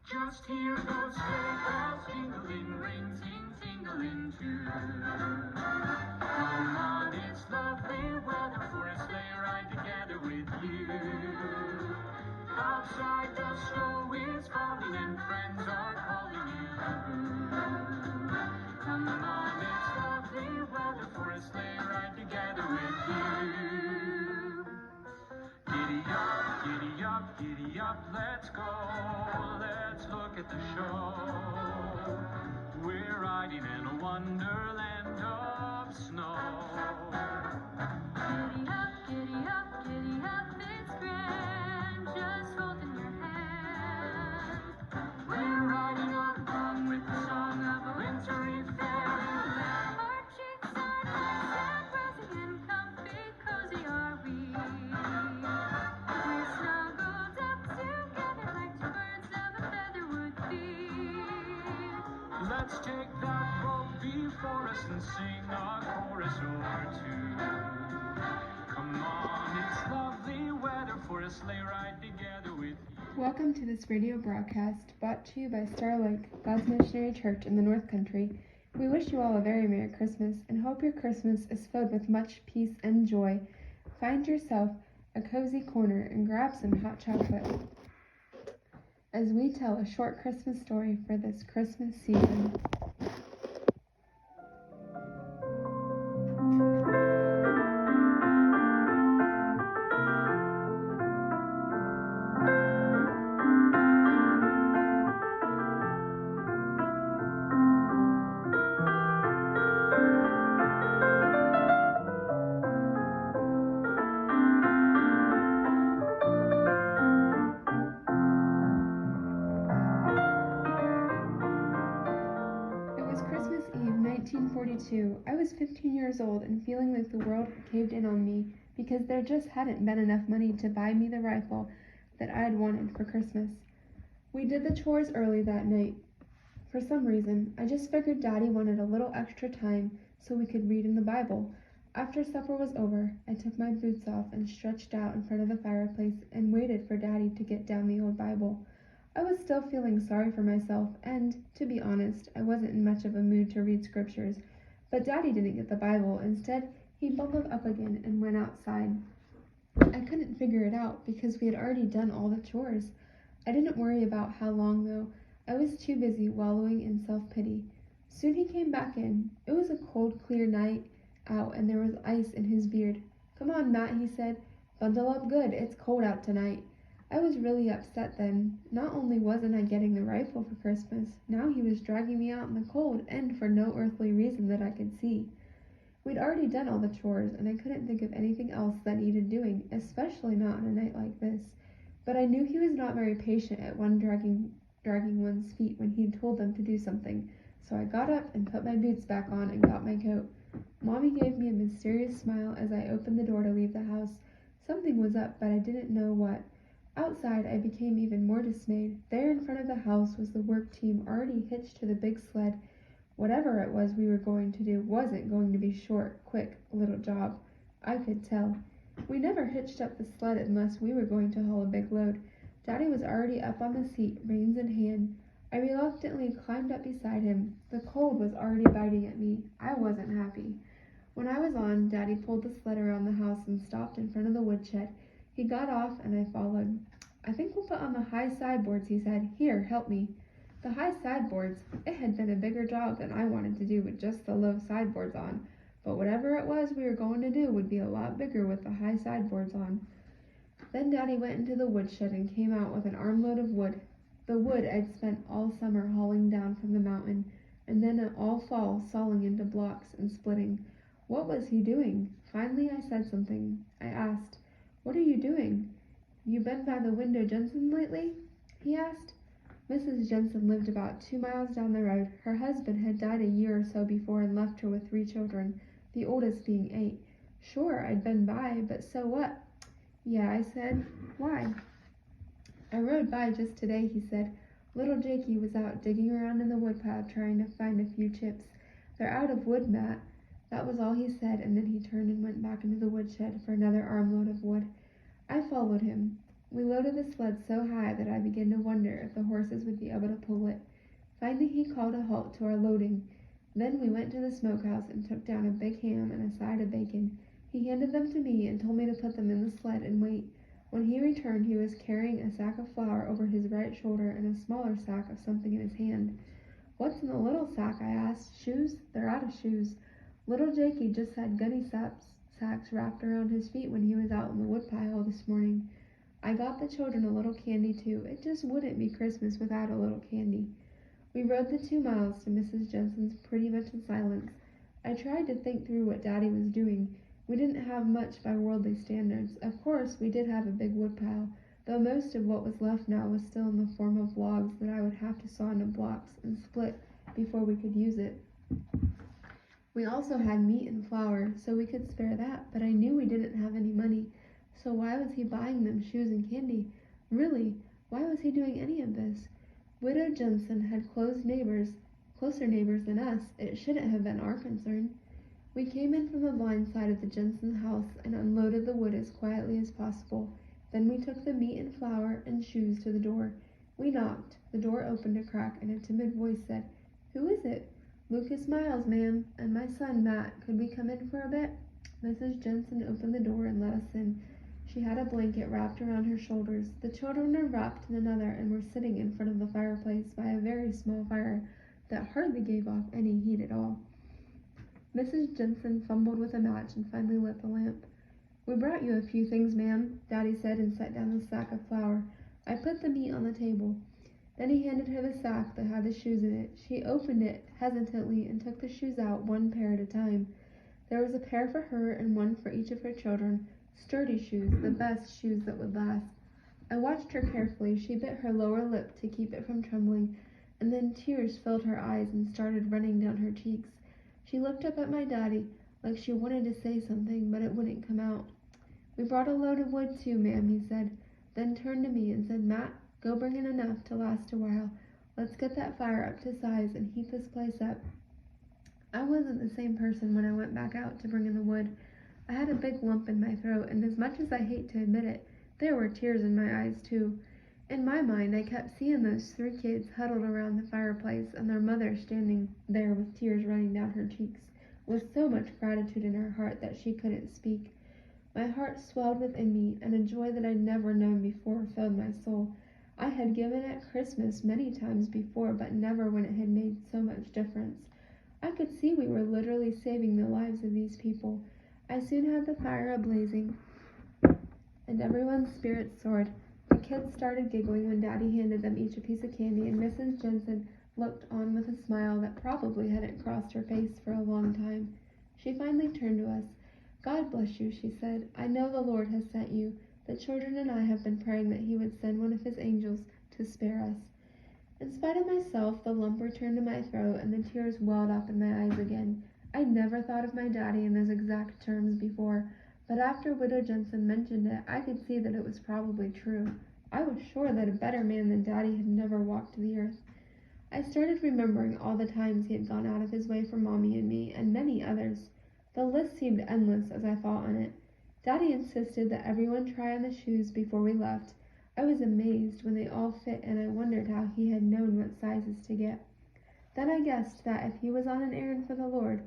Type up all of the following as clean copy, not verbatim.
Just hear those sleigh bells jingling, ring, ting, tingling too. Come on, it's lovely weather for a sleigh ride together with you. Outside the snow is falling and friends are calling you. Come on, it's lovely weather for a sleigh ride together with you. Giddy up, giddy up, let's go. Let's look at the show. We're riding in a wonderland of snow. Giddy up, it's grand. Just holding your hand. We're riding along with the song of a wintry fairyland. Our cheeks are nice and rosy and comfy, cozy are we. We're snuggled up together like two birds of a feather would be. Let's take that road before us and sing a chorus or two. Come on, it's lovely weather for a sleigh ride together with you. Welcome to this radio broadcast brought to you by Star Lake, God's Missionary Church in the North Country. We wish you all a very Merry Christmas and hope your Christmas is filled with much peace and joy. Find yourself a cozy corner and grab some hot chocolate as we tell a short Christmas story for this Christmas season. Christmas Eve, 1942. I was 15 years old and feeling like the world had caved in on me because there just hadn't been enough money to buy me the rifle that I had wanted for Christmas. We did the chores early that night. For some reason, I just figured Daddy wanted a little extra time so we could read in the Bible. After supper was over, I took my boots off and stretched out in front of the fireplace and waited for Daddy to get down the old Bible. I was still feeling sorry for myself, and, to be honest, I wasn't in much of a mood to read scriptures. But Daddy didn't get the Bible. Instead, he buckled up again and went outside. I couldn't figure it out because we had already done all the chores. I didn't worry about how long, though. I was too busy wallowing in self-pity. Soon he came back in. It was a cold, clear night out, and there was ice in his beard. "Come on, Matt," he said. "Bundle up good. It's cold out tonight." I was really upset then. Not only wasn't I getting the rifle for Christmas, now he was dragging me out in the cold, and for no earthly reason that I could see. We'd already done all the chores, and I couldn't think of anything else that needed doing, especially not on a night like this. But I knew he was not very patient at dragging one's feet when he'd told them to do something, so I got up and put my boots back on and got my coat. Mommy gave me a mysterious smile as I opened the door to leave the house. Something was up, but I didn't know what. Outside, I became even more dismayed. There in front of the house was the work team already hitched to the big sled. Whatever it was we were going to do wasn't going to be short, quick, little job. I could tell. We never hitched up the sled unless we were going to haul a big load. Daddy was already up on the seat, reins in hand. I reluctantly climbed up beside him. The cold was already biting at me. I wasn't happy. When I was on, Daddy pulled the sled around the house and stopped in front of the woodshed. He got off and I followed. "I think we'll put on the high sideboards," he said. "Here, help me." The high sideboards. It had been a bigger job than I wanted to do with just the low sideboards on, but whatever it was we were going to do would be a lot bigger with the high sideboards on. Then Daddy went into the woodshed and came out with an armload of wood. The wood I'd spent all summer hauling down from the mountain, and then all fall sawing into blocks and splitting. What was he doing? Finally I said something. I asked, "What are you doing?" "You been by the widow Jensen lately?" he asked. Mrs. Jensen lived about 2 miles down the road. Her husband had died a year or so before and left her with 3 children, the oldest being 8. "Sure, I'd been by, but so what?" "Yeah," I said. "Why?" "I rode by just today," he said. "Little Jakey was out digging around in the woodpile trying to find a few chips. They're out of wood, Matt." That was all he said, and then he turned and went back into the woodshed for another armload of wood. I followed him. We loaded the sled so high that I began to wonder if the horses would be able to pull it. Finally, he called a halt to our loading. Then we went to the smokehouse and took down a big ham and a side of bacon. He handed them to me and told me to put them in the sled and wait. When he returned, he was carrying a sack of flour over his right shoulder and a smaller sack of something in his hand. "What's in the little sack?" I asked. "Shoes? They're out of shoes. Little Jakey just had gunny sacks wrapped around his feet when he was out in the woodpile this morning. I got the children a little candy too. It just wouldn't be Christmas without a little candy." We rode the 2 miles to Mrs. Jensen's pretty much in silence. I tried to think through what Daddy was doing. We didn't have much by worldly standards. Of course, we did have a big woodpile, though most of what was left now was still in the form of logs that I would have to saw into blocks and split before we could use it. We also had meat and flour, so we could spare that, but I knew we didn't have any money. So why was he buying them shoes and candy? Really, why was he doing any of this? Widow Jensen had closer neighbors than us. It shouldn't have been our concern. We came in from the blind side of the Jensen house and unloaded the wood as quietly as possible. Then we took the meat and flour and shoes to the door. We knocked. The door opened a crack, and a timid voice said, "Who is it?" "Lucas Miles, ma'am, and my son, Matt. Could we come in for a bit?" Mrs. Jensen opened the door and let us in. She had a blanket wrapped around her shoulders. The children were wrapped in another and were sitting in front of the fireplace by a very small fire that hardly gave off any heat at all. Mrs. Jensen fumbled with a match and finally lit the lamp. "We brought you a few things, ma'am," Daddy said, and set down the sack of flour. I put the meat on the table. Then he handed her the sack that had the shoes in it. She opened it hesitantly and took the shoes out one pair at a time. There was a pair for her and one for each of her children. Sturdy shoes, the best shoes that would last. I watched her carefully. She bit her lower lip to keep it from trembling, and then tears filled her eyes and started running down her cheeks. She looked up at my daddy like she wanted to say something, but it wouldn't come out. "We brought a load of wood too, ma'am," he said, then turned to me and said, "Matt, go bring in enough to last a while. Let's get that fire up to size and heat this place up." I wasn't the same person when I went back out to bring in the wood. I had a big lump in my throat, and as much as I hate to admit it, there were tears in my eyes too. In my mind, I kept seeing those 3 kids huddled around the fireplace and their mother standing there with tears running down her cheeks, with so much gratitude in her heart that she couldn't speak. My heart swelled within me, and a joy that I'd never known before filled my soul. I had given at Christmas many times before, but never when it had made so much difference. I could see we were literally saving the lives of these people. I soon had the fire ablazing, and everyone's spirits soared. The kids started giggling when Daddy handed them each a piece of candy, and Mrs. Jensen looked on with a smile that probably hadn't crossed her face for a long time. She finally turned to us. "God bless you," she said. "I know the Lord has sent you. The children and I have been praying that he would send one of his angels to spare us." In spite of myself, the lump returned to my throat and the tears welled up in my eyes again. I'd never thought of my daddy in those exact terms before, but after Widow Jensen mentioned it, I could see that it was probably true. I was sure that a better man than Daddy had never walked the earth. I started remembering all the times he had gone out of his way for Mommy and me, and many others. The list seemed endless as I thought on it. Daddy insisted that everyone try on the shoes before we left. I was amazed when they all fit, and I wondered how he had known what sizes to get. Then I guessed that if he was on an errand for the Lord,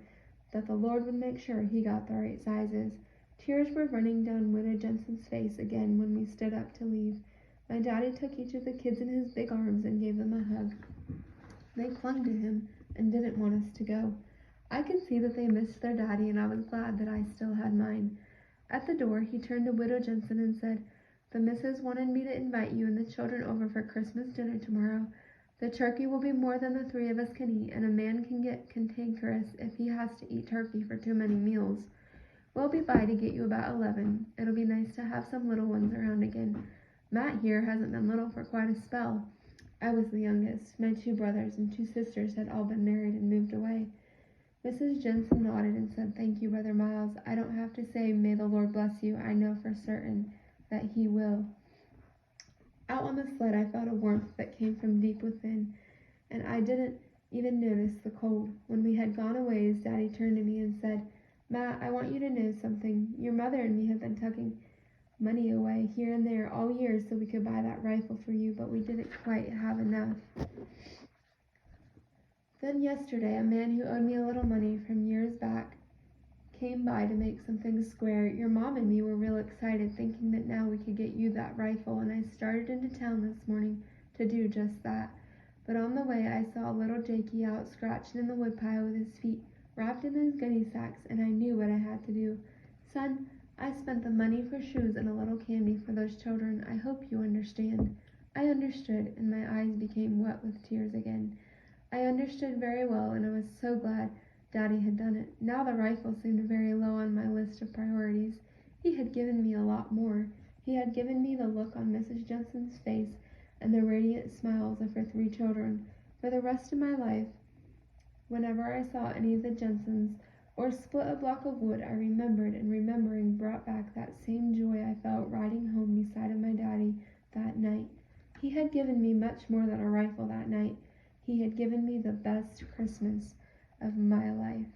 that the Lord would make sure he got the right sizes. Tears were running down Widow Jensen's face again when we stood up to leave. My daddy took each of the kids in his big arms and gave them a hug. They clung to him and didn't want us to go. I could see that they missed their daddy, and I was glad that I still had mine. At the door, he turned to Widow Jensen and said, "The missus wanted me to invite you and the children over for Christmas dinner tomorrow. The turkey will be more than the 3 of us can eat, and a man can get cantankerous if he has to eat turkey for too many meals. We'll be by to get you about 11. It'll be nice to have some little ones around again. Matt here hasn't been little for quite a spell." I was the youngest. My 2 brothers and 2 sisters had all been married and moved away. Mrs. Jensen nodded and said, "Thank you, Brother Miles. I don't have to say, 'May the Lord bless you.' I know for certain that he will." Out on the sled, I felt a warmth that came from deep within, and I didn't even notice the cold. When we had gone a ways, Daddy turned to me and said, "Matt, I want you to know something. Your mother and me have been talking money away here and there all year so we could buy that rifle for you, but we didn't quite have enough. Then yesterday, a man who owed me a little money from years back came by to make some things square. Your mom and me were real excited, thinking that now we could get you that rifle, and I started into town this morning to do just that. But on the way, I saw little Jakey out scratching in the woodpile with his feet wrapped in his gunny sacks, and I knew what I had to do. Son, I spent the money for shoes and a little candy for those children. I hope you understand. I understood, and my eyes became wet with tears again. I understood very well, and I was so glad Daddy had done it. Now the rifle seemed very low on my list of priorities. He had given me a lot more. He had given me the look on Mrs. Jensen's face and the radiant smiles of her 3 children. For the rest of my life, whenever I saw any of the Jensens or split a block of wood, I remembered, and remembering brought back that same joy I felt riding home beside of my daddy that night. He had given me much more than a rifle that night. He had given me the best Christmas of my life.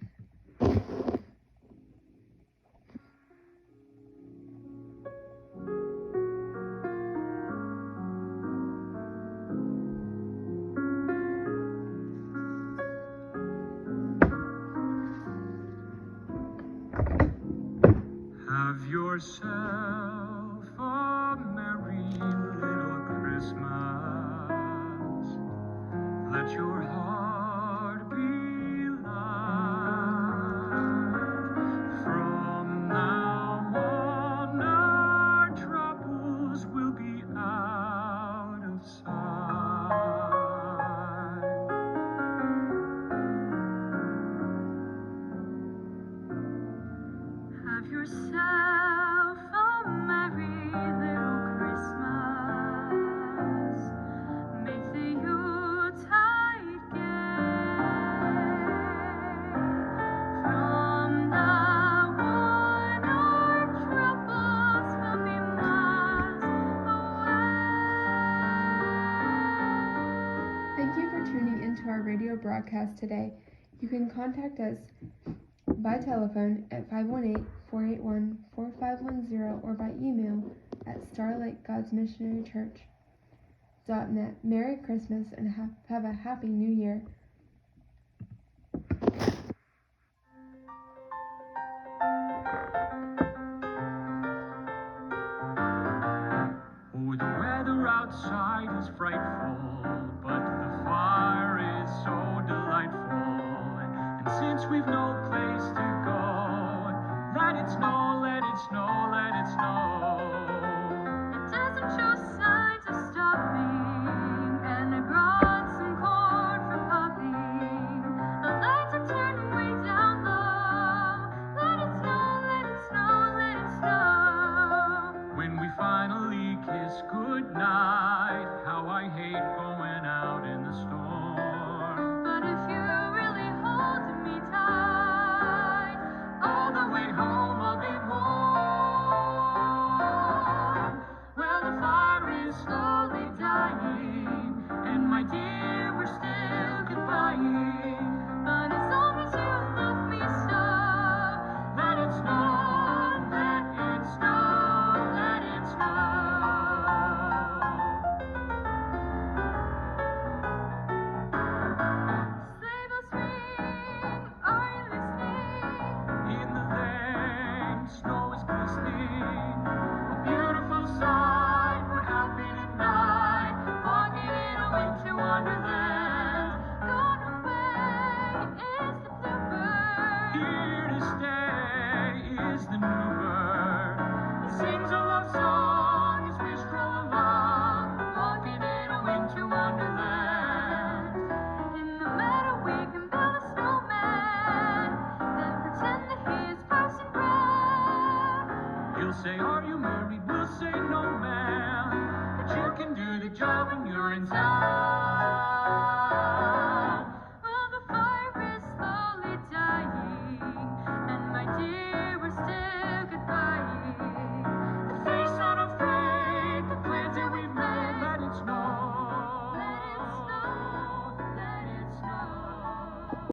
Have yourself a merry little Christmas. Let your heart be light. From now on, our troubles will be out of sight. Have yourself a merry little Christmas. Make the Yuletide gay. From now on, our troubles will be miles away. Thank you for tuning into our radio broadcast today. You can contact us by telephone at 518-481-4510 or by email at starlakegodsmissionarychurch.net. Merry Christmas and have a Happy New Year. Oh, the weather outside is frightful, but the fire is so delightful. And since we've no